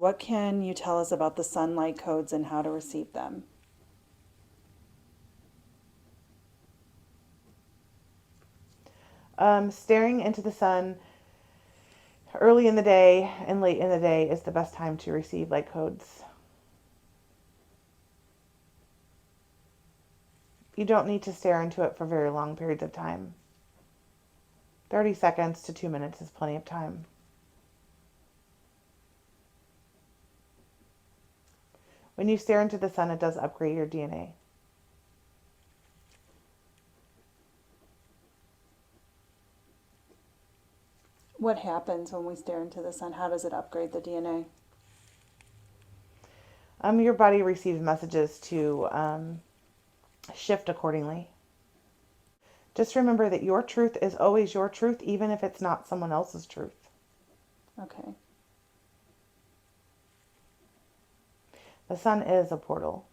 What can you tell us about the sunlight codes and how to receive them? Staring into the sun early in the day and late in the day is the best time to receive light codes. You don't need to stare into it for very long periods of time. 30 seconds to 2 minutes is plenty of time. When you stare into the sun, it does upgrade your DNA. What happens when we stare into the sun? How does it upgrade the DNA? Your body receives messages to shift accordingly. Just remember that your truth is always your truth, even if it's not someone else's truth. Okay. The sun is a portal.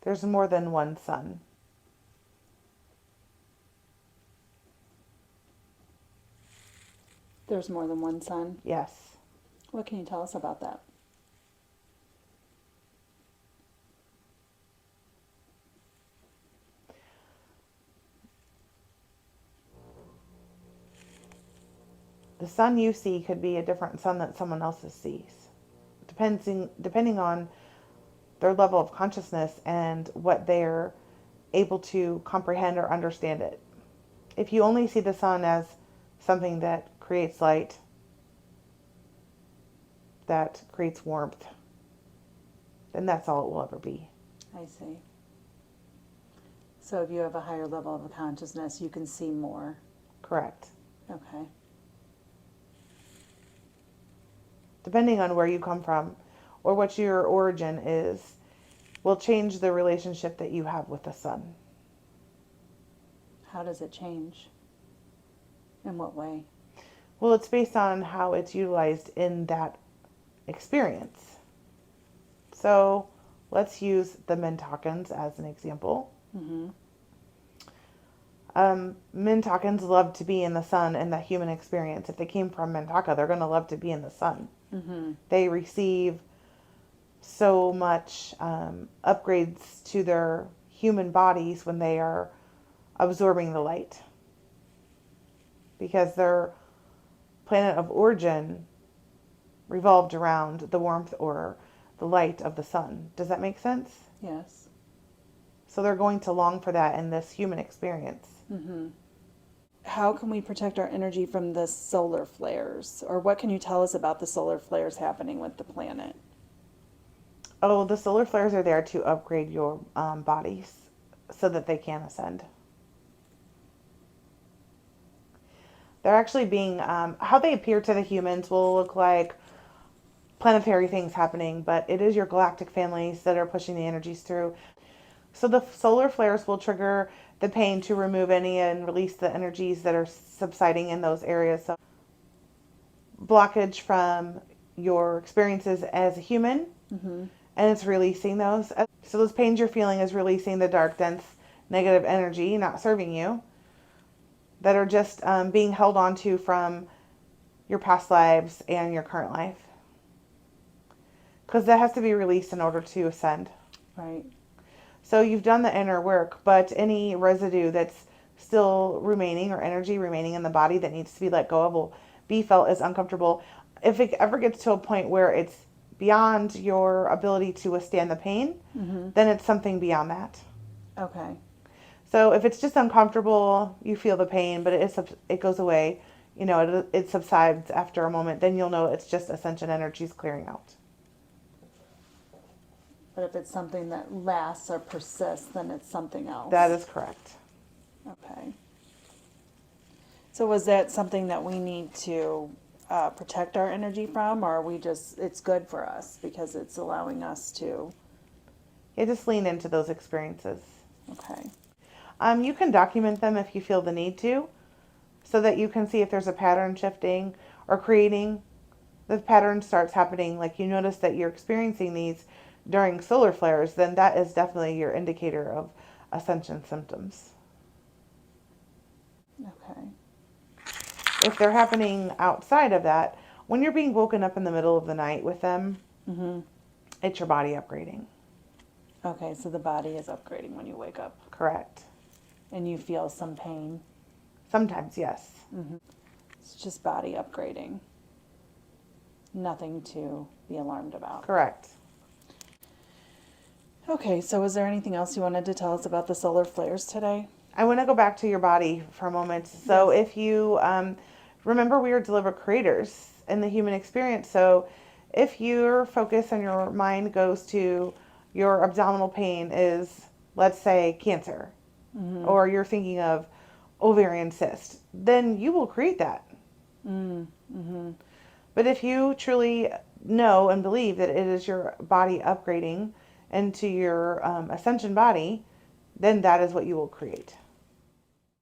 There's more than one sun. There's more than one sun. Yes. What can you tell us about that? The sun you see could be a different sun that someone else sees, depending on their level of consciousness and what they're able to comprehend or understand it. If you only see the sun as something that creates light, that creates warmth, then that's all it will ever be. I see. So if you have a higher level of consciousness, you can see more. Correct. Okay. Depending on where you come from or what your origin is, will change the relationship that you have with the sun. How does it change? In what way? Well, it's based on how it's utilized in that experience. So let's use the Mintakans as an example. Mm-hmm. Mintakans love to be in the sun in the human experience. If they came from Mintaka, they're going to love to be in the sun. Mm-hmm. They receive so much upgrades to their human bodies when they are absorbing the light, because their planet of origin revolved around the warmth or the light of the sun. Does that make sense? Yes. So they're going to long for that in this human experience. Mm-hmm. How can we protect our energy from the solar flares? Or what can you tell us about the solar flares happening with the planet? Oh, the solar flares are there to upgrade your bodies so that they can ascend. They're actually being, how they appear to the humans will look like planetary things happening, but it is your galactic families that are pushing the energies through. So the solar flares will trigger the pain to remove any and release the energies that are subsiding in those areas. So blockage from your experiences as a human, Mm-hmm. and it's releasing those. So those pains you're feeling is releasing the dark, dense, negative energy not serving you, that are just being held onto from your past lives and your current life. Because that has to be released in order to ascend. Right. So you've done the inner work, but any residue that's still remaining or energy remaining in the body that needs to be let go of will be felt as uncomfortable. If it ever gets to a point where it's beyond your ability to withstand the pain, Mm-hmm. then it's something beyond that. Okay. So if it's just uncomfortable, you feel the pain, but it goes away, it subsides after a moment, then you'll know it's just ascension energies clearing out. But if it's something that lasts or persists, then it's something else. That is correct. Okay. So was that something that we need to protect our energy from, or are we just, it's good for us because it's allowing us to, You just lean into those experiences. okay. You can document them if you feel the need to, so that you can see if there's a pattern shifting or creating. The pattern starts happening, like you notice that you're experiencing these during solar flares, then that is definitely your indicator of ascension symptoms. Okay. If they're happening outside of that, when you're being woken up in the middle of the night with them, it's your body upgrading. Okay, so the body is upgrading when you wake up Correct. and you feel some pain. Sometimes, yes. It's just body upgrading. Nothing to be alarmed about. Correct. Okay, so is there anything else you wanted to tell us about the solar flares today? I want to go back to your body for a moment. So, if you remember, we are deliberate creators in the human experience. So, if your focus and your mind goes to your abdominal pain is, let's say, cancer, or you're thinking of ovarian cyst, then you will create that. But if you truly know and believe that it is your body upgrading into your ascension body, then that is what you will create.